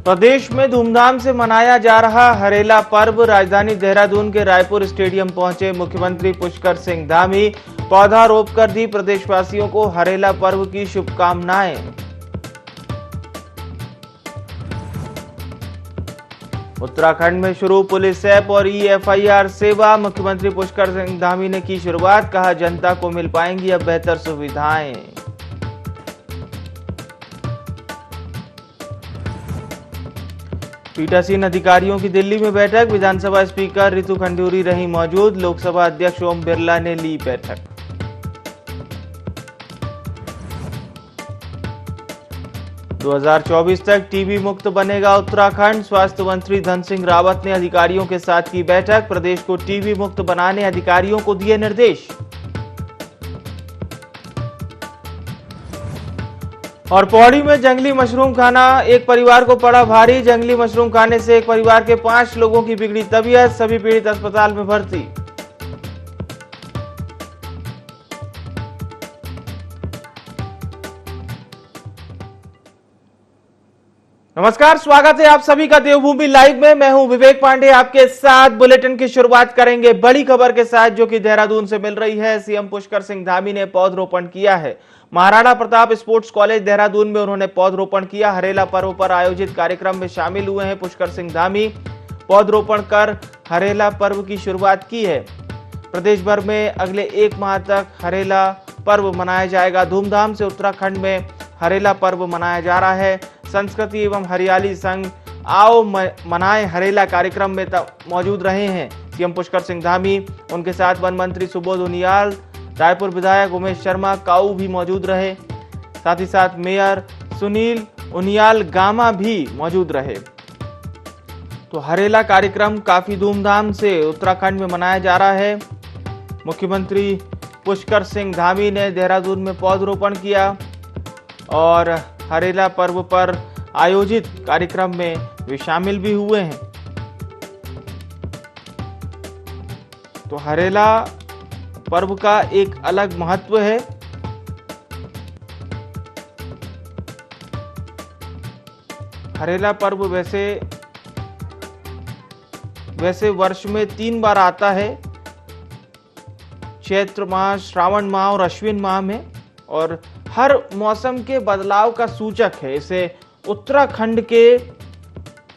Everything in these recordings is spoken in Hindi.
प्रदेश में धूमधाम से मनाया जा रहा हरेला पर्व। राजधानी देहरादून के रायपुर स्टेडियम पहुंचे मुख्यमंत्री पुष्कर सिंह धामी। पौधारोप कर दी प्रदेशवासियों को हरेला पर्व की शुभकामनाएं। उत्तराखंड में शुरू पुलिस ऐप और ई-एफआईआर सेवा। मुख्यमंत्री पुष्कर सिंह धामी ने की शुरुआत। कहा, जनता को मिल पाएंगी अब बेहतर सुविधाएं। पीठासीन अधिकारियों की दिल्ली में बैठक। विधानसभा स्पीकर रितु खंडूरी रही मौजूद। लोकसभा अध्यक्ष ओम बिरला ने ली बैठक। - 2024 तक टीबी मुक्त बनेगा उत्तराखंड। स्वास्थ्य मंत्री धन सिंह रावत ने अधिकारियों के साथ की बैठक। प्रदेश को टीबी मुक्त बनाने अधिकारियों को दिए निर्देश। और पौड़ी में जंगली मशरूम खाना एक परिवार को पड़ा भारी। जंगली मशरूम खाने से एक परिवार के 5 लोगों की बिगड़ी तबीयत। सभी पीड़ित अस्पताल में भर्ती। नमस्कार, स्वागत है आप सभी का देवभूमि लाइव में। मैं हूं विवेक पांडे आपके साथ। बुलेटिन की शुरुआत करेंगे बड़ी खबर के साथ जो कि देहरादून से मिल रही है। सीएम पुष्कर सिंह धामी ने पौधरोपण किया है। महाराणा प्रताप स्पोर्ट्स कॉलेज देहरादून में उन्होंने पौधरोपण किया। हरेला पर्व पर आयोजित कार्यक्रम में शामिल हुए हैं पुष्कर सिंह धामी। पौधरोपण कर हरेला पर्व की शुरुआत की है। प्रदेश भर में अगले 1 माह तक हरेला पर्व मनाया जाएगा धूमधाम से। उत्तराखंड में हरेला पर्व मनाया जा रहा है। संस्कृति एवं हरियाली संघ आओ मनाएं हरेला कार्यक्रम में मौजूद रहे हैं सीएम पुष्कर सिंह धामी। उनके साथ वन मंत्री सुबोध उनियाल, रायपुर विधायक उमेश शर्मा काऊ भी मौजूद रहे। साथ ही साथ मेयर सुनील उनियाल गामा भी मौजूद रहे। तो हरेला कार्यक्रम काफी धूमधाम से उत्तराखंड में मनाया जा रहा है। मुख्यमंत्री पुष्कर सिंह धामी ने देहरादून में पौधरोपण किया और हरेला पर्व पर आयोजित कार्यक्रम में वे शामिल भी हुए हैं। तो हरेला पर्व का एक अलग महत्व है। हरेला पर्व वैसे वर्ष में 3 बार आता है, चैत्र माह, श्रावण माह और अश्विन माह में, और हर मौसम के बदलाव का सूचक है। इसे उत्तराखंड के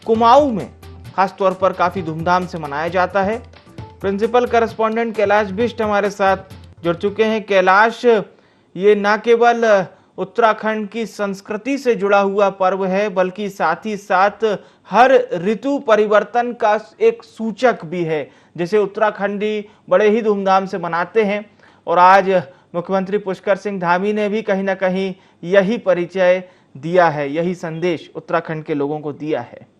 कुमाऊं में खासतौर पर काफी धूमधाम से मनाया जाता है। प्रिंसिपल करस्पॉन्डेंट कैलाश बिष्ट हमारे साथ जुड़ चुके हैं। कैलाश, ये न केवल उत्तराखंड की संस्कृति से जुड़ा हुआ पर्व है बल्कि साथ ही साथ हर ऋतु परिवर्तन का एक सूचक भी है, जिसे उत्तराखंडी बड़े ही धूमधाम से मनाते हैं। और आज मुख्यमंत्री पुष्कर सिंह धामी ने भी कहीं ना कहीं यही परिचय दिया है, यही संदेश उत्तराखंड के लोगों को दिया है।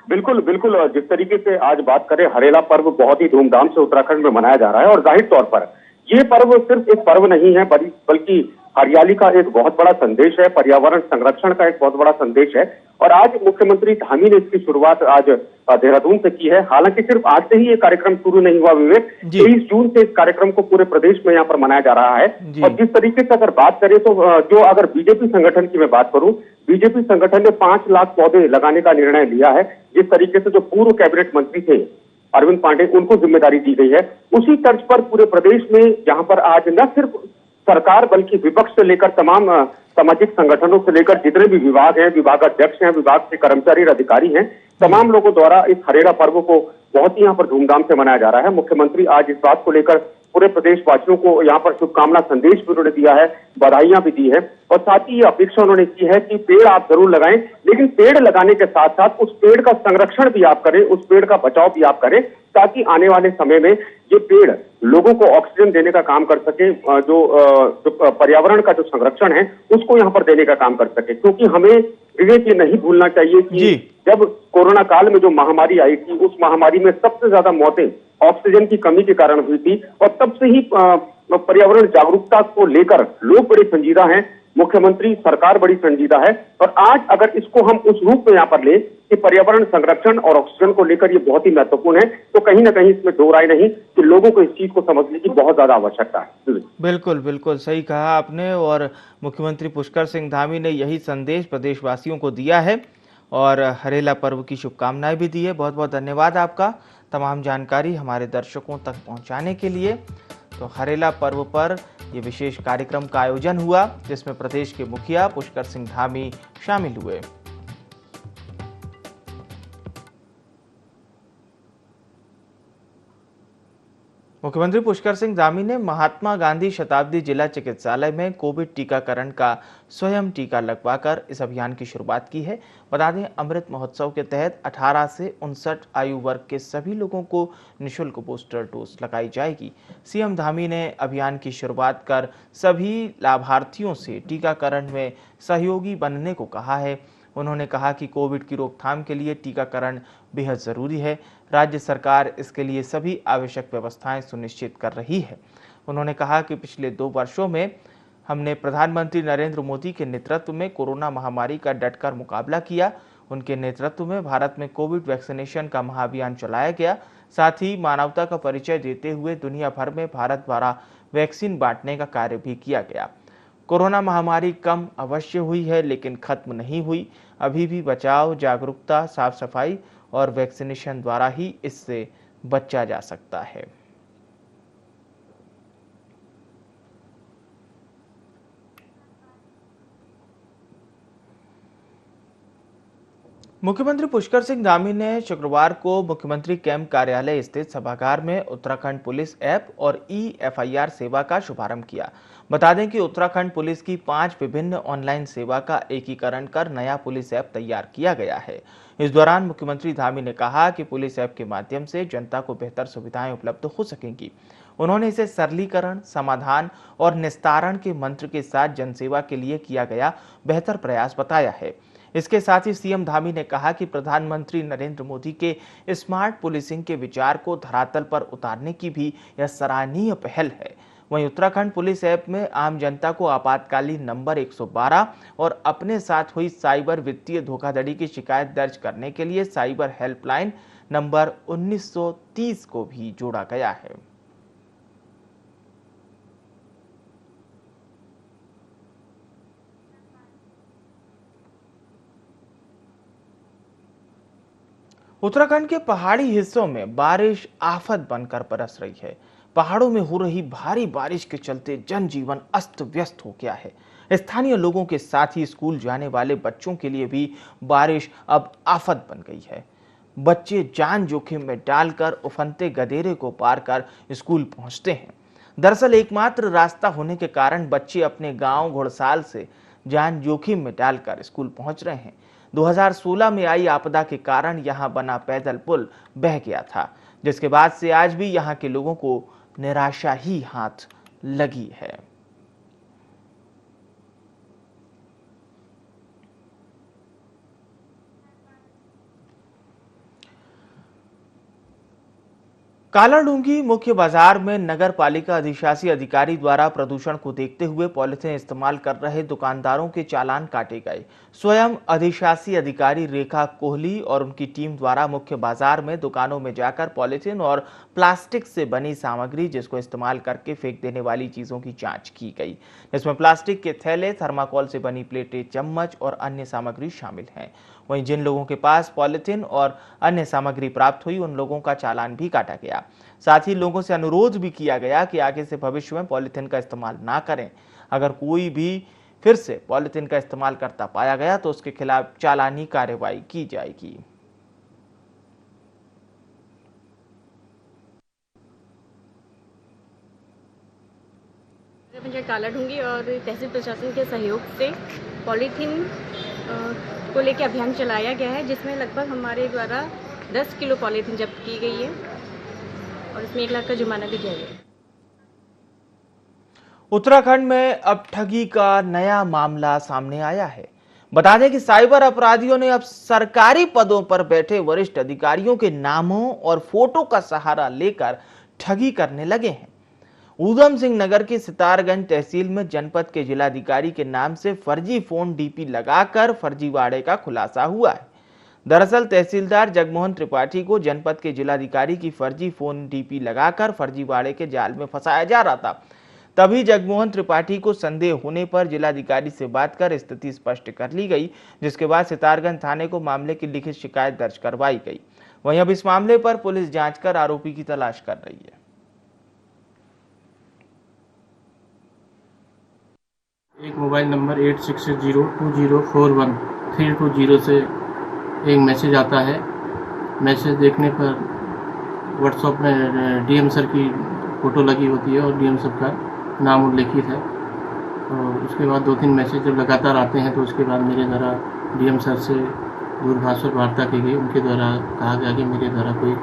बिल्कुल बिल्कुल। जिस तरीके से आज बात करें, हरेला पर्व बहुत ही धूमधाम से उत्तराखंड में मनाया जा रहा है। और जाहिर तौर पर ये पर्व सिर्फ एक पर्व नहीं है बल्कि हरियाली का एक बहुत बड़ा संदेश है, पर्यावरण संरक्षण का एक बहुत बड़ा संदेश है। और आज मुख्यमंत्री धामी ने इसकी शुरुआत आज देहरादून से की है। हालांकि सिर्फ आज से ही ये कार्यक्रम शुरू नहीं हुआ विवेक। 23 जून से इस कार्यक्रम को पूरे प्रदेश में यहाँ पर मनाया जा रहा है। और जिस तरीके से अगर बात करें तो जो अगर बीजेपी संगठन की मैं बात करूं, बीजेपी संगठन ने 5 लाख पौधे लगाने का निर्णय लिया है। जिस तरीके से जो पूर्व कैबिनेट मंत्री थे अरविंद पांडे, उनको जिम्मेदारी दी गई है, उसी तर्ज पर पूरे प्रदेश में जहां पर आज न सिर्फ सरकार बल्कि विपक्ष से लेकर तमाम सामाजिक संगठनों से लेकर जितने भी विभाग हैं, विभागाध्यक्ष हैं, विभाग के कर्मचारी और अधिकारी हैं, तमाम लोगों द्वारा इस हरेला पर्व को बहुत ही यहाँ पर धूमधाम से मनाया जा रहा है। मुख्यमंत्री आज इस बात को लेकर पूरे प्रदेशवासियों को यहाँ पर शुभकामना संदेश भी उन्होंने दिया है, बधाइयां भी दी है। और साथ ही ये अपेक्षा उन्होंने की है कि पेड़ आप जरूर लगाएं, लेकिन पेड़ लगाने के साथ साथ उस पेड़ का संरक्षण भी आप करें, उस पेड़ का बचाव भी आप करें, ताकि आने वाले समय में ये पेड़ लोगों को ऑक्सीजन देने का काम कर सके, जो पर्यावरण का जो संरक्षण है उसको यहाँ पर देने का काम कर सके। क्योंकि हमें विवेक ये नहीं भूलना चाहिए कि जब कोरोना काल में जो महामारी आई थी, उस महामारी में सबसे ज्यादा मौतें ऑक्सीजन की कमी के कारण हुई थी। और तब से ही पर्यावरण जागरूकता को लेकर लोग बड़े संजीदा हैं, मुख्यमंत्री सरकार बड़ी संजीदा है। और आज अगर इसको हम उस रूप में यहाँ पर ले कि पर्यावरण संरक्षण और ऑक्सीजन को लेकर ये बहुत ही महत्वपूर्ण है, तो कहीं ना कहीं इसमें दो राय नहीं कि लोगों को इस चीज को समझने की बहुत ज्यादा आवश्यकता है। बिल्कुल बिल्कुल सही कहा आपने। और मुख्यमंत्री पुष्कर सिंह धामी ने यही संदेश प्रदेशवासियों को दिया है। और हरेला पर्व की शुभकामनाएं भी दी है। बहुत बहुत धन्यवाद आपका तमाम जानकारी हमारे दर्शकों तक पहुंचाने के लिए। तो हरेला पर्व पर ये विशेष कार्यक्रम का आयोजन हुआ जिसमें प्रदेश के मुखिया पुष्कर सिंह धामी शामिल हुए। मुख्यमंत्री पुष्कर सिंह धामी ने महात्मा गांधी शताब्दी जिला चिकित्सालय में कोविड टीकाकरण का स्वयं टीका लगवाकर इस अभियान की शुरुआत की है। बता दें, अमृत महोत्सव के तहत 18 से 59 आयु वर्ग के सभी लोगों को निःशुल्क बूस्टर डोज लगाई जाएगी। सीएम धामी ने अभियान की शुरुआत कर सभी लाभार्थियों से टीकाकरण में सहयोगी बनने को कहा है। उन्होंने कहा कि कोविड की रोकथाम के लिए टीकाकरण बेहद जरूरी है। राज्य सरकार इसके लिए सभी आवश्यक व्यवस्थाएं सुनिश्चित कर रही है। उन्होंने कहा कि पिछले 2 वर्षों में हमने प्रधानमंत्री नरेंद्र मोदी के नेतृत्व में कोरोना महामारी का डटकर मुकाबला किया। उनके नेतृत्व में भारत में कोविड वैक्सीनेशन का महाअभियान चलाया गया। साथ ही मानवता का परिचय देते हुए दुनिया भर में भारत द्वारा वैक्सीन बांटने का कार्य भी किया गया। कोरोना महामारी कम अवश्य हुई है लेकिन खत्म नहीं हुई। अभी भी बचाव, जागरूकता, साफ सफाई और वैक्सीनेशन द्वारा ही इससे बचा जा सकता है। मुख्यमंत्री पुष्कर सिंह धामी ने शुक्रवार को मुख्यमंत्री कैंप कार्यालय स्थित सभागार में उत्तराखंड पुलिस ऐप और ई-FIR सेवा का शुभारंभ किया। बता दें कि उत्तराखंड पुलिस की 5 विभिन्न ऑनलाइन सेवा का एकीकरण कर नया पुलिस ऐप तैयार किया गया है। इस दौरान मुख्यमंत्री धामी ने कहा कि पुलिस ऐप के माध्यम से जनता को बेहतर सुविधाएं उपलब्ध हो सकेंगी। उन्होंने इसे सरलीकरण, समाधान और निस्तारण के मंत्र के साथ जनसेवा के लिए किया गया बेहतर प्रयास बताया है। इसके साथ ही सीएम धामी ने कहा कि प्रधानमंत्री नरेंद्र मोदी के स्मार्ट पुलिसिंग के विचार को धरातल पर उतारने की भी यह सराहनीय पहल है। वहीं उत्तराखंड पुलिस ऐप में आम जनता को आपातकालीन नंबर 112 और अपने साथ हुई साइबर वित्तीय धोखाधड़ी की शिकायत दर्ज करने के लिए साइबर हेल्पलाइन नंबर 1930 को भी जोड़ा गया है। उत्तराखंड के पहाड़ी हिस्सों में बारिश आफत बनकर बरस रही है। पहाड़ों में हो रही भारी बारिश के चलते जनजीवन अस्त व्यस्त हो गया है। स्थानीय लोगों के साथ ही स्कूल जाने वाले बच्चों के लिए भी बारिश अब आफत बन गई है। बच्चे जान जोखिम में डालकर उफनते गदेरे को पार कर स्कूल पहुंचते हैं। दरअसल एकमात्र रास्ता होने के कारण बच्चे अपने गांव घोड़साल से जान जोखिम में डालकर स्कूल पहुंच रहे हैं। 2016 में आई आपदा के कारण यहां बना पैदल पुल बह गया था, जिसके बाद से आज भी यहां के लोगों को निराशा ही हाथ लगी है। कालाडूंगी मुख्य बाजार में नगर पालिका अधिशासी अधिकारी द्वारा प्रदूषण को देखते हुए पॉलिथीन इस्तेमाल कर रहे दुकानदारों के चालान काटे गए। स्वयं अधिशासी अधिकारी रेखा कोहली और उनकी टीम द्वारा मुख्य बाजार में दुकानों में जाकर पॉलिथीन और प्लास्टिक से बनी सामग्री जिसको इस्तेमाल करके फेंक देने वाली चीजों की जांच की गई। इसमें प्लास्टिक के थैले, थर्माकोल से बनी प्लेटें, चम्मच और अन्य सामग्री शामिल हैं। वहीं जिन लोगों के पास पॉलिथीन और अन्य सामग्री प्राप्त हुई उन लोगों का चालान भी काटा गया। साथ ही लोगों से अनुरोध भी किया गया कि आगे से भविष्य में पॉलिथीन का इस्तेमाल ना करें। अगर कोई भी फिर से पॉलिथीन का इस्तेमाल करता पाया गया तो उसके खिलाफ चालानी कार्रवाई की जाएगी। पंचायत कालाडूंगी और तहसील प्रशासन के सहयोग से पॉलीथीन को लेकर अभियान चलाया गया है, जिसमें लगभग हमारे द्वारा 10 किलो पॉलीथीन जब्त की गई है और इसमें 1 लाख का जुर्माना भी किया गया है। उत्तराखंड में अब ठगी का नया मामला सामने आया है। बता दें कि साइबर अपराधियों ने अब सरकारी पदों पर बैठे वरिष्ठ अधिकारियों के नामों और फोटो का सहारा लेकर ठगी करने लगे हैं। ऊधम सिंह नगर की सितारगंज तहसील में जनपद के जिलाधिकारी के नाम से फर्जी फोन डीपी लगाकर फर्जीवाड़े का खुलासा हुआ है। दरअसल तहसीलदार जगमोहन त्रिपाठी को जनपद के जिलाधिकारी की फर्जी फोन डीपी लगाकर फर्जीवाड़े के जाल में फंसाया जा रहा था। तभी जगमोहन त्रिपाठी को संदेह होने पर जिलाधिकारी से बात कर स्थिति स्पष्ट कर ली गई, जिसके बाद सितारगंज थाने को मामले की लिखित शिकायत दर्ज करवाई गई। वहीं अब इस मामले पर पुलिस जांच कर आरोपी की तलाश कर रही है। एक मोबाइल नंबर 86602041 से एक मैसेज आता है। मैसेज देखने पर व्हाट्सएप में डीएम सर की फ़ोटो लगी होती है और डीएम सर का नाम उल्लेखित है। और उसके बाद 2-3 मैसेज जब लगातार आते हैं तो उसके बाद मेरे द्वारा डीएम सर से दूरभाष पर वार्ता की गई। उनके द्वारा कहा गया कि मेरे द्वारा कोई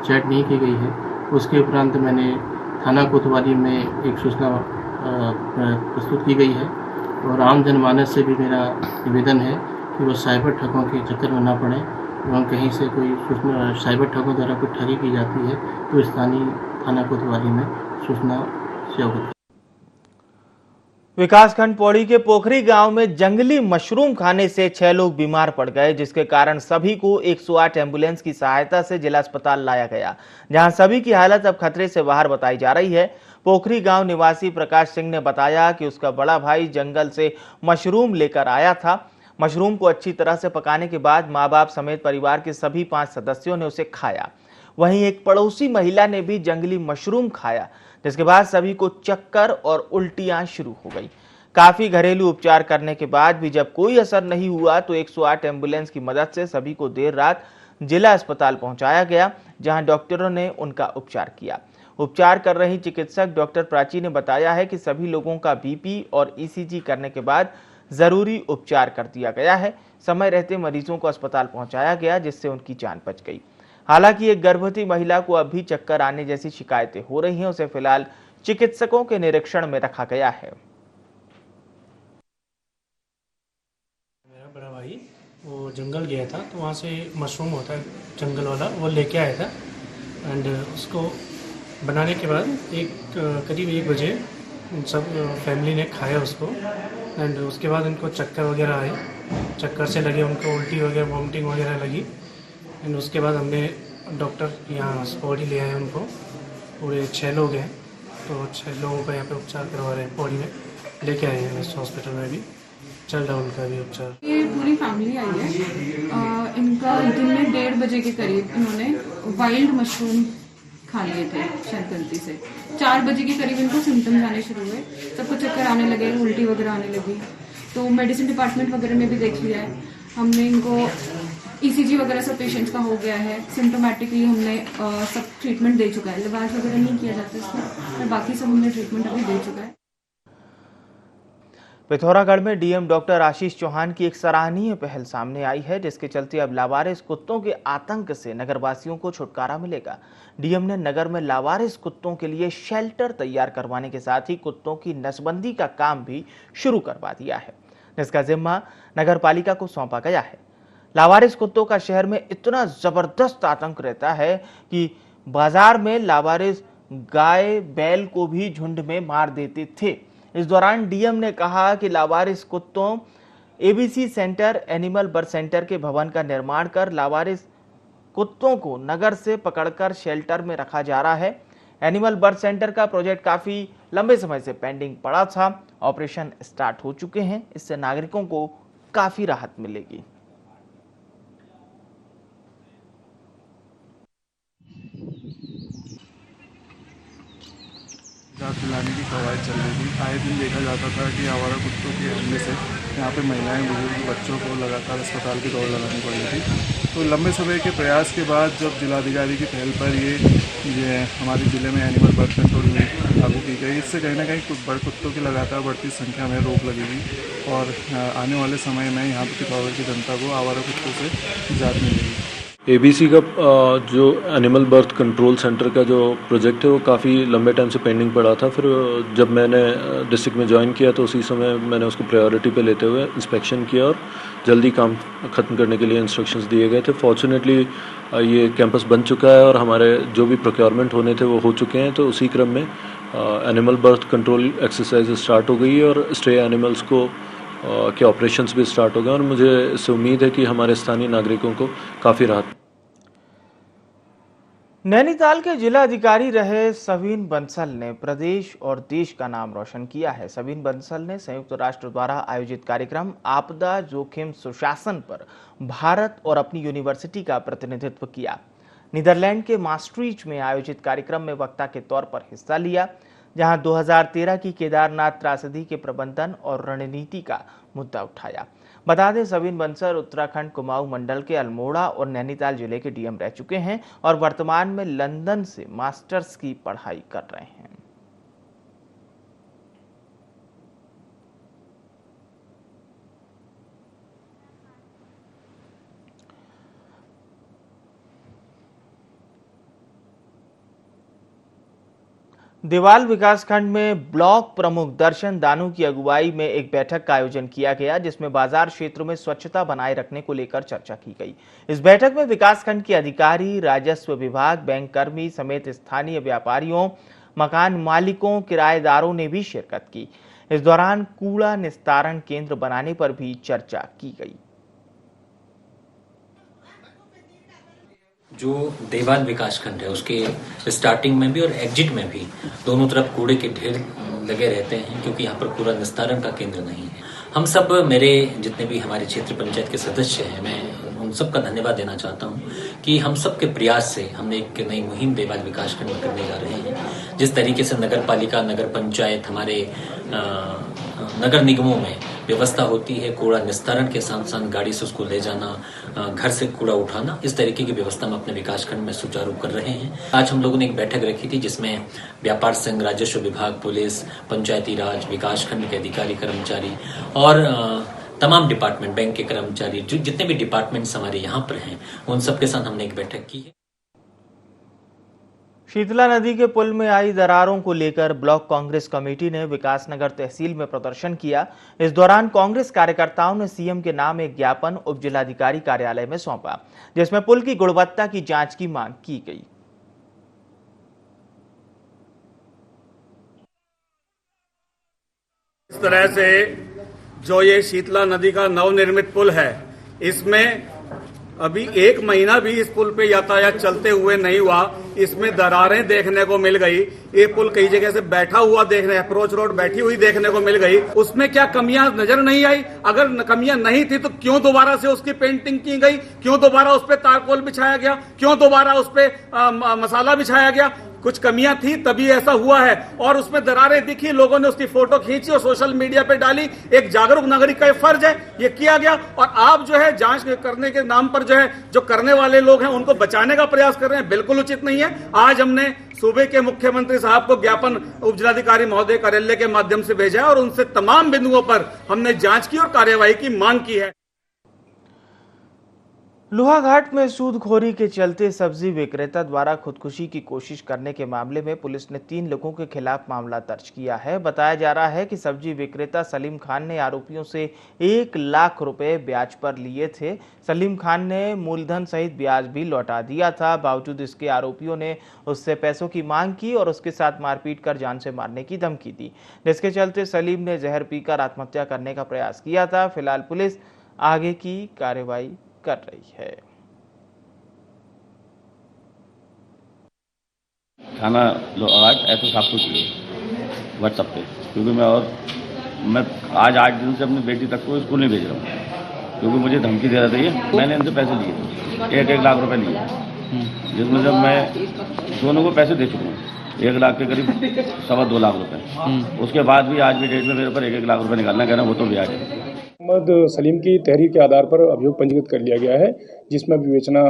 चैट नहीं की गई है। उसके उपरांत मैंने थाना कोतवाली में एक सूचना प्रस्तुत की गई है और आम जनमानस से भी मेरा निवेदन है कि वो साइबर ठगों के चक्कर में ना पड़े एवं कहीं से कोई सूचना साइबर ठगों द्वारा कोई ठगी की जाती है तो स्थानीय थाना कोतवाली में सूचना से अवगत। विकासखंड पौड़ी के पोखरी गांव में जंगली मशरूम खाने से 6 लोग बीमार पड़ गए, जिसके कारण सभी को 108 एम्बुलेंस की सहायता से जिला अस्पताल लाया गया, जहां सभी की हालत अब खतरे से बाहर बताई जा रही है। पोखरी गांव निवासी प्रकाश सिंह ने बताया कि उसका बड़ा भाई जंगल से मशरूम लेकर आया था। मशरूम को अच्छी तरह से पकाने के बाद माँ बाप समेत परिवार के सभी 5 सदस्यों ने उसे खाया। वहीं एक पड़ोसी महिला ने भी जंगली मशरूम खाया, जिसके बाद सभी को चक्कर और उल्टियां शुरू हो गई। काफी घरेलू उपचार करने के बाद भी जब कोई असर नहीं हुआ तो 108 एम्बुलेंस की मदद से सभी को देर रात जिला अस्पताल पहुंचाया गया, जहां डॉक्टरों ने उनका उपचार किया। उपचार कर रही चिकित्सक डॉक्टर प्राची ने बताया है कि सभी लोगों का बीपी और ईसीजी करने के बाद जरूरी उपचार कर दिया गया है। समय रहते मरीजों को अस्पताल पहुंचाया गया, जिससे उनकी जान बच गई। हालांकि एक गर्भवती महिला को अब भी चक्कर आने जैसी शिकायतें हो रही हैं। उसे फिलहाल चिकित्सकों के निरीक्षण में रखा गया है। मेरा बड़ा भाई वो जंगल गया था तो वहाँ से मशरूम होता है जंगल वाला, वो लेके आया था एंड उसको बनाने के बाद करीब 1 बजे सब फैमिली ने खाया उसको एंड उसके बाद उनको चक्कर वगैरह आए, चक्कर से लगे उनको, उल्टी वगैरह वॉमिटिंग वगैरह लगी एंड उसके बाद हमने डॉक्टर यहाँ पौड़ी ले आए उनको। पूरे 6 लोग हैं तो 6 लोगों का यहाँ पे उपचार करवा रहे हैं, पौड़ी में लेके आए हैं। इस हॉस्पिटल में भी चल रहा है उनका भी उपचार। ये पूरी फैमिली आई है। इनका दिन में 1:30 बजे के करीब इन्होंने वाइल्ड मशरूम खा लिए थे शायद गलती से। 4 बजे के करीब इनको सिम्टम्स आने शुरू हुए, सबको चक्कर आने लगे, उल्टी वगैरह आने लगी। तो मेडिसिन डिपार्टमेंट वगैरह में भी देख लिया है हमने इनको। ईसीजी वगैरह सब पेशेंट्स का हो गया है। सिम्टोमेटिकली हमने सब ट्रीटमेंट दे चुका है। लिवाज वगैरह नहीं किया जाता इसमें, और बाकी सब हमने ट्रीटमेंट अभी दे चुका है। पिथौरागढ़ में डीएम डॉक्टर आशीष चौहान की एक सराहनीय पहल सामने आई है, जिसके चलते अब लावारिस कुत्तों के आतंक से नगरवासियों को छुटकारा मिलेगा। डीएम ने नगर में लावारिस कुत्तों के लिए शेल्टर तैयार करवाने के साथ ही कुत्तों की नसबंदी का काम भी शुरू करवा दिया है, जिसका जिम्मा नगर पालिका को सौंपा गया है। लावारिस कुत्तों का शहर में इतना जबरदस्त आतंक रहता है कि बाजार में लावारिस गाय बैल को भी झुंड में मार देते थे। इस दौरान डीएम ने कहा कि लावारिस कुत्तों ABC centre animal birth centre के भवन का निर्माण कर लावारिस कुत्तों को नगर से पकड़कर शेल्टर में रखा जा रहा है। एनिमल बर्थ सेंटर का प्रोजेक्ट काफी लंबे समय से पेंडिंग पड़ा था। ऑपरेशन स्टार्ट हो चुके हैं, इससे नागरिकों को काफी राहत मिलेगी। रात दिलाने की कवायद चल रही थी। आए दिन देखा जाता था कि आवारा कुत्तों के हमले से यहाँ पे महिलाएं, बुजुर्ग, बच्चों को लगातार अस्पताल की दौड़ लगानी पड़ रही थी। तो लंबे समय के प्रयास के बाद जब जिलाधिकारी की पहल पर ये हमारे ज़िले में एनिमल बर्थ कंट्रोल लागू की गई, इससे कहीं ना कहीं बड़े कुत्तों की लगातार बढ़ती संख्या में रोक लगेगी और आने वाले समय में यहाँ पर पिथौरागढ़ की जनता को आवारा कुत्तों से निजात मिलेगी। एबीसी का जो एनिमल बर्थ कंट्रोल सेंटर का जो प्रोजेक्ट है वो काफ़ी लंबे टाइम से पेंडिंग पड़ा था। फिर जब मैंने डिस्ट्रिक्ट में ज्वाइन किया तो उसी समय मैंने उसको प्रायोरिटी पे लेते हुए इंस्पेक्शन किया और जल्दी काम ख़त्म करने के लिए इंस्ट्रक्शंस दिए गए थे। फॉर्चुनेटली ये कैंपस बन चुका है और हमारे जो भी प्रोक्योरमेंट होने थे वो हो चुके हैं। तो उसी क्रम में animal birth control exercise start हो गई और स्ट्रे एनिमल्स को के ऑपरेशंस भी स्टार्ट हो गए और मुझे इससे उम्मीद है कि हमारे स्थानीय नागरिकों को काफ़ी राहत। नैनीताल के जिला अधिकारी रहे सवीन बंसल ने प्रदेश और देश का नाम रोशन किया है। सवीन बंसल ने संयुक्त राष्ट्र द्वारा आयोजित कार्यक्रम आपदा जोखिम सुशासन पर भारत और अपनी यूनिवर्सिटी का प्रतिनिधित्व किया। नीदरलैंड के मास्ट्रीच में आयोजित कार्यक्रम में वक्ता के तौर पर हिस्सा लिया, जहां 2013 की केदारनाथ त्रासदी के प्रबंधन और रणनीति का मुद्दा उठाया। बता दें, सवीन बंसल उत्तराखंड कुमाऊं मंडल के अल्मोड़ा और नैनीताल जिले के डीएम रह चुके हैं और वर्तमान में लंदन से मास्टर्स की पढ़ाई कर रहे हैं। देवाल विकासखंड में ब्लॉक प्रमुख दर्शन दानू की अगुवाई में एक बैठक का आयोजन किया गया, जिसमें बाजार क्षेत्रों में स्वच्छता बनाए रखने को लेकर चर्चा की गई। इस बैठक में विकासखंड के अधिकारी, राजस्व विभाग, बैंक कर्मी समेत स्थानीय व्यापारियों, मकान मालिकों, किराएदारों ने भी शिरकत की। इस दौरान कूड़ा निस्तारण केंद्र बनाने पर भी चर्चा की गई। जो देवाल विकासखंड है उसके स्टार्टिंग में भी और एग्जिट में भी दोनों तरफ कूड़े के ढेर लगे रहते हैं, क्योंकि यहाँ पर कूड़ा निस्तारण का केंद्र नहीं है। हम सब, मेरे जितने भी हमारे क्षेत्र पंचायत के सदस्य हैं, मैं उन सब का धन्यवाद देना चाहता हूँ कि हम सब के प्रयास से हमने एक नई मुहिम देवाल विकासखंड में करने जा रहे हैं। जिस तरीके से नगर पालिका, नगर पंचायत, हमारे नगर निगमों में व्यवस्था होती है कूड़ा निस्तारण के साथ साथ गाड़ी से उसको ले जाना, घर से कूड़ा उठाना, इस तरीके की व्यवस्था हम अपने विकासखंड में सुचारू कर रहे हैं। आज हम लोगों ने एक बैठक रखी थी जिसमें व्यापार संघ, राजस्व विभाग, पुलिस, पंचायती राज, विकासखंड के अधिकारी कर्मचारी और तमाम डिपार्टमेंट, बैंक के कर्मचारी, जो जितने भी डिपार्टमेंट्स हमारे यहाँ पर हैं, उन सबके साथ हमने एक बैठक की है। शीतला नदी के पुल में आई दरारों को लेकर ब्लॉक कांग्रेस कमेटी ने विकासनगर तहसील में प्रदर्शन किया। इस दौरान कांग्रेस कार्यकर्ताओं ने सीएम के नाम एक ज्ञापन उप जिलाधिकारी कार्यालय में सौंपा, जिसमें पुल की गुणवत्ता की जांच की मांग की गई। इस तरह से जो ये शीतला नदी का नवनिर्मित पुल है, इसमें अभी 1 महीना भी इस पुल पे यातायात चलते हुए नहीं हुआ, इसमें दरारें देखने को मिल गई। ये पुल कई जगह से बैठा हुआ देखने, अप्रोच रोड बैठी हुई देखने को मिल गई। उसमें क्या कमियां नजर नहीं आई? अगर कमियां नहीं थी तो क्यों दोबारा से उसकी पेंटिंग की गई? क्यों दोबारा उस पे तारकोल बिछाया गया? क्यों दोबारा उस पे मसाला बिछाया गया? कुछ कमियां थी तभी ऐसा हुआ है। और उसमें दरारें दिखी, लोगों ने उसकी फोटो खींची और सोशल मीडिया पे डाली। एक जागरूक नागरिक का फर्ज है, ये किया गया। और आप जो है जांच करने के नाम पर जो है, जो करने वाले लोग हैं उनको बचाने का प्रयास कर रहे हैं, बिल्कुल उचित नहीं है। आज हमने सूबे के मुख्यमंत्री साहब को ज्ञापन उप जिलाधिकारी महोदय कार्यालय के माध्यम से भेजा है और उनसे तमाम बिंदुओं पर हमने जांच की और कार्यवाही की मांग की है। लोहाघाट में सूदखोरी के चलते सब्जी विक्रेता द्वारा खुदकुशी की कोशिश करने के मामले में पुलिस ने 3 लोगों के खिलाफ मामला दर्ज किया है। बताया जा रहा है कि सब्जी विक्रेता सलीम खान ने आरोपियों से 1 लाख रुपए ब्याज पर लिए थे। सलीम खान ने मूलधन सहित ब्याज भी लौटा दिया था। बावजूद इसके आरोपियों ने उससे पैसों की मांग की और उसके साथ मारपीट कर जान से मारने की धमकी दी, जिसके चलते सलीम ने जहर पीकर आत्महत्या करने का प्रयास किया था। फिलहाल पुलिस आगे की कार्रवाई कर रही है। थाना लोहाघाट ऐसे साफ तो किए व्हाट्सएप पे, क्योंकि मैं आज 8 दिन से अपनी बेटी तक को स्कूल नहीं भेज रहा हूँ, क्योंकि मुझे धमकी दे रहा था। ये मैंने इनसे पैसे लिए 1 लाख रुपए लिए, जिसमें जब मैं दोनों को पैसे दे चुका हूँ 1 लाख के करीब 2.25 लाख रुपए। उसके बाद भी आज भी डेट में मेरे पर 1 लाख रुपए निकालना कहना वो तो ब्याज है। मोहम्मद सलीम की तहरीर के आधार पर अभियोग पंजीकृत कर लिया गया है, जिसमें विवेचना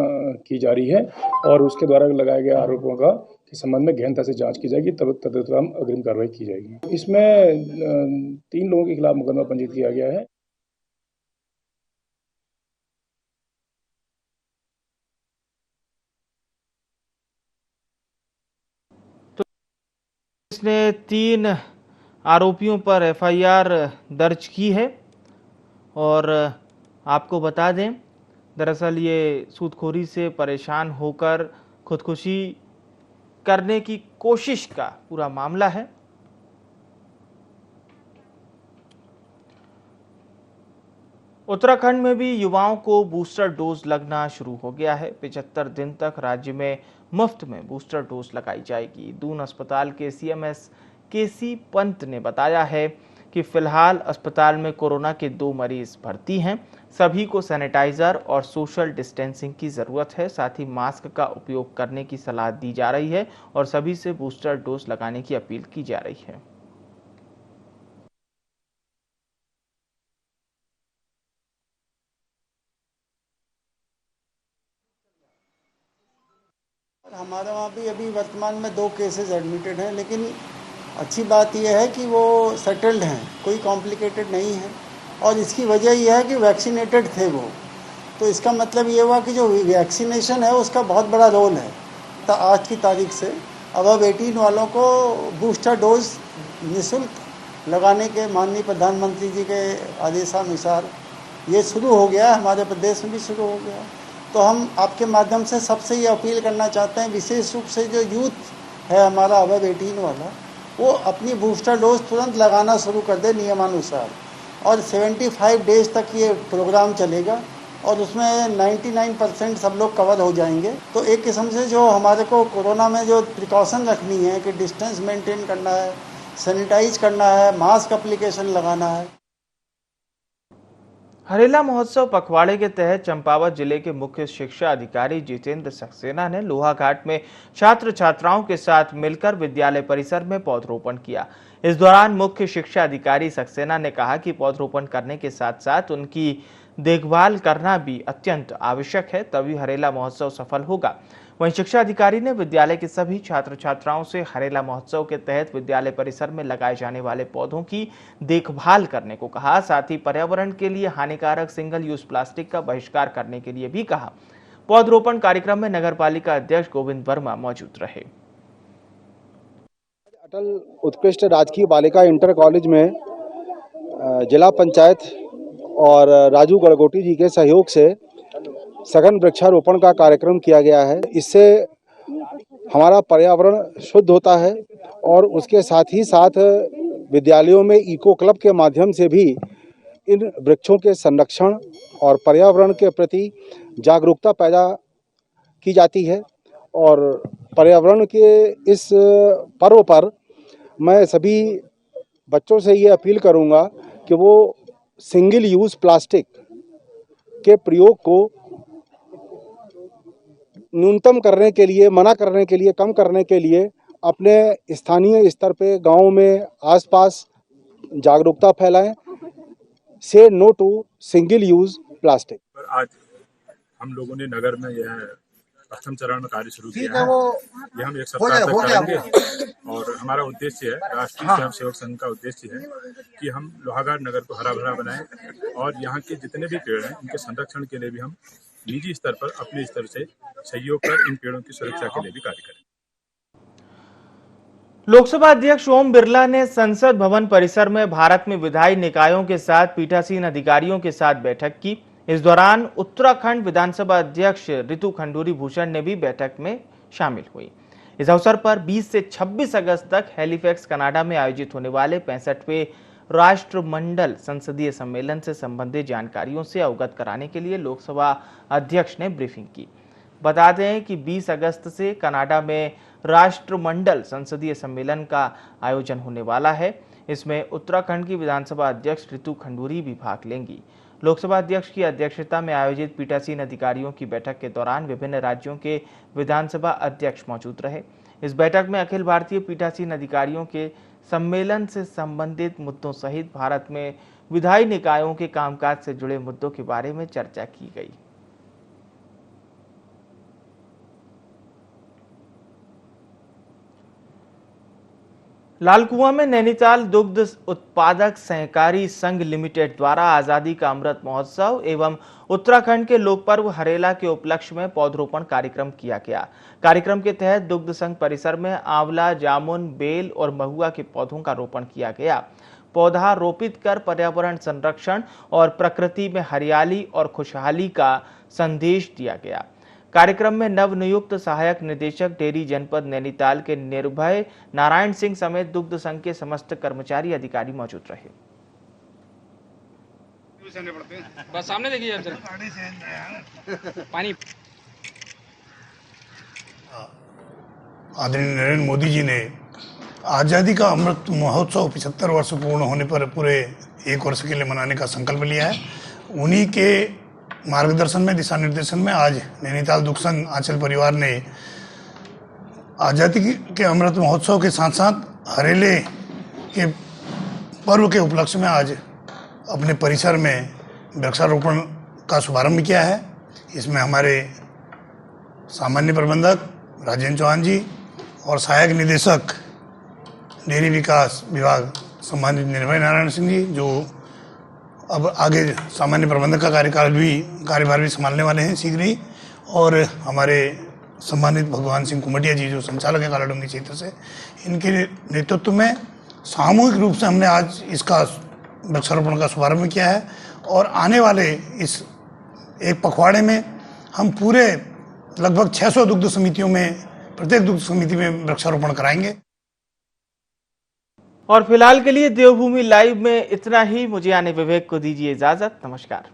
की जा रही है और उसके द्वारा लगाए गए आरोपों का के संबंध में गहनता से जांच की जाएगी, तब तदनुसार अग्रिम कार्रवाई की जाएगी। इसमें 3 लोगों के खिलाफ मुकदमा पंजीकृत किया गया है। तो इसने 3 आरोपियों पर एफआईआर दर्ज की है और आपको बता दें, दरअसल ये सूदखोरी से परेशान होकर खुदकुशी करने की कोशिश का पूरा मामला है। उत्तराखंड में भी युवाओं को बूस्टर डोज लगना शुरू हो गया है। 75 दिन तक राज्य में मुफ्त में बूस्टर डोज लगाई जाएगी। दून अस्पताल के सीएमएस केसी पंत ने बताया है कि फिलहाल अस्पताल में कोरोना के 2 मरीज भर्ती हैं। सभी को सैनिटाइजर और सोशल डिस्टेंसिंग की जरूरत है। साथ ही मास्क का उपयोग करने की सलाह दी जा रही है और सभी से बूस्टर डोज लगाने की अपील की जा रही है। हमारे वहाँ भी अभी वर्तमान में 2 केसेस एडमिटेड हैं, लेकिन अच्छी बात यह है कि वो सेटल्ड हैं, कोई कॉम्प्लिकेटेड नहीं है। और इसकी वजह यह है कि वैक्सीनेटेड थे वो, तो इसका मतलब ये हुआ कि जो वैक्सीनेशन है उसका बहुत बड़ा रोल है। तो आज की तारीख से अब 18 वालों को बूस्टर डोज निःशुल्क लगाने के माननीय प्रधानमंत्री जी के आदेशानुसार ये शुरू हो गया, हमारे प्रदेश में भी शुरू हो गया। तो हम आपके माध्यम से सबसे ये अपील करना चाहते हैं, विशेष रूप से जो यूथ है हमारा अब 18 वाला, वो अपनी बूस्टर डोज तुरंत लगाना शुरू कर दे नियमानुसार। और 75 डेज तक ये प्रोग्राम चलेगा और उसमें 99% सब लोग कवर हो जाएंगे। तो एक किस्म से जो हमारे को कोरोना में जो प्रिकॉशन रखनी है कि डिस्टेंस मेंटेन करना है, सैनिटाइज करना है, मास्क एप्लीकेशन लगाना है। हरेला महोत्सव पखवाड़े के तहत चंपावत जिले के मुख्य शिक्षा अधिकारी जितेंद्र सक्सेना ने लोहाघाट में छात्र छात्राओं के साथ मिलकर विद्यालय परिसर में पौधरोपण किया। इस दौरान मुख्य शिक्षा अधिकारी सक्सेना ने कहा कि पौधरोपण करने के साथ साथ उनकी देखभाल करना भी अत्यंत आवश्यक है, तभी हरेला महोत्सव सफल होगा। वहीं शिक्षा अधिकारी ने विद्यालय के सभी छात्र छात्राओं से हरेला महोत्सव के तहत विद्यालय परिसर में लगाए जाने वाले पौधों की देखभाल करने को कहा। साथ ही पर्यावरण के लिए हानिकारक सिंगल यूज प्लास्टिक का बहिष्कार करने के लिए भी कहा। पौधरोपण कार्यक्रम में नगरपालिका अध्यक्ष गोविंद वर्मा मौजूद रहे। अटल उत्कृष्ट राजकीय बालिका इंटर कॉलेज में जिला पंचायत और राजू गड़गोटी जी के सहयोग से सघन वृक्षारोपण का कार्यक्रम किया गया है। इससे हमारा पर्यावरण शुद्ध होता है और उसके साथ ही साथ विद्यालयों में इको क्लब के माध्यम से भी इन वृक्षों के संरक्षण और पर्यावरण के प्रति जागरूकता पैदा की जाती है। और पर्यावरण के इस पर्व पर मैं सभी बच्चों से ये अपील करूँगा कि वो सिंगल यूज़ प्लास्टिक के प्रयोग को न्यूनतम करने के लिए, मना करने के लिए, कम करने के लिए अपने स्थानीय स्तर पे गाँव में आसपास जागरूकता फैलाएं। Say no to single use plastic. आज हम लोगों ने नगर में यह प्रथम चरण में कार्य शुरू किया है। ये हम 1 सप्ताह तक करेंगे और हमारा उद्देश्य है, राष्ट्रीय स्वयं सेवक संघ का उद्देश्य है कि हम लोहाघाट नगर को हरा भरा बनाएं और यहाँ के जितने भी पेड़ हैं उनके संरक्षण के लिए भी हम निजी स्तर पर अपने स्तर से सहयोग कर इन पेड़ों की सुरक्षा के लिए भी कार्य करें। लोकसभा अध्यक्ष ओम बिरला ने संसद भवन परिसर में भारत में विधायी निकायों के साथ पीठासीन अधिकारियों के साथ बैठक की। इस दौरान उत्तराखंड विधानसभा अध्यक्ष ऋतु खंडूरी भूषण ने भी बैठक में शामिल हुई। इस अवसर पर 20 से 26 अगस्त तक हैलिफैक्स कनाडा में आयोजित होने वाले 65वें राष्ट्रमंडल संसदीय सम्मेलन से संबंधित जानकारियों से अवगत कराने के लिए लोकसभा अध्यक्ष ने ब्रीफिंग की। बता दें कि 20 अगस्त से कनाडा में राष्ट्रमंडल संसदीय सम्मेलन का आयोजन होने वाला है। इसमें उत्तराखंड की विधानसभा अध्यक्ष ऋतु खंडूरी भी भाग लेंगी। लोकसभा अध्यक्ष की अध्यक्षता में आयोजित पीठासीन अधिकारियों की बैठक के दौरान विभिन्न राज्यों के विधानसभा अध्यक्ष मौजूद रहे। इस बैठक में अखिल भारतीय पीठासीन अधिकारियों के सम्मेलन से संबंधित मुद्दों सहित भारत में विधायी निकायों के कामकाज से जुड़े मुद्दों के बारे में चर्चा की गई। लालकुआं में नैनीताल दुग्ध उत्पादक सहकारी संघ लिमिटेड द्वारा आजादी का अमृत महोत्सव एवं उत्तराखंड के लोकपर्व हरेला के उपलक्ष्य में पौधरोपण कार्यक्रम किया गया। कार्यक्रम के तहत दुग्ध संघ परिसर में आंवला, जामुन, बेल और महुआ के पौधों का रोपण किया गया। पौधा रोपित कर पर्यावरण संरक्षण और प्रकृति में हरियाली और खुशहाली का संदेश दिया गया। कार्यक्रम में नवनियुक्त सहायक निदेशक डेयरी जनपद नैनीताल के निर्भय नारायण सिंह समेत दुग्ध संघ के समस्त कर्मचारी अधिकारी मौजूद रहे। बस सामने देखिए जरा पानी। आदरणीय नरेंद्र मोदी जी ने आज़ादी का अमृत महोत्सव 75 वर्ष पूर्ण होने पर पूरे 1 वर्ष के लिए मनाने का संकल्प लिया है। उन्हीं के मार्गदर्शन में, दिशा निर्देशन में आज नैनीताल दुखसन आंचल परिवार ने आज़ादी के अमृत महोत्सव के साथ साथ हरेले के पर्व के उपलक्ष्य में आज अपने परिसर में वृक्षारोपण का शुभारंभ किया है। इसमें हमारे सामान्य प्रबंधक राजेंद्र चौहान जी और सहायक निदेशक डेयरी विकास विभाग सम्मानित निर्भय नारायण सिंह जी, जो अब आगे सामान्य प्रबंधक का कार्यभार भी संभालने वाले हैं शीघ्र ही, और हमारे सम्मानित भगवान सिंह कुमटिया जी जो संचालक है कालाडोंगी क्षेत्र से, इनके नेतृत्व में सामूहिक रूप से हमने आज इसका वृक्षारोपण का शुभारंभ किया है। और आने वाले इस एक पखवाड़े में हम पूरे लगभग 600 दुग्ध समितियों में, प्रत्येक दुग्ध समिति में वृक्षारोपण कराएंगे। और फिलहाल के लिए देवभूमि लाइव में इतना ही। मुझे यानी विवेक को दीजिए इजाजत। नमस्कार।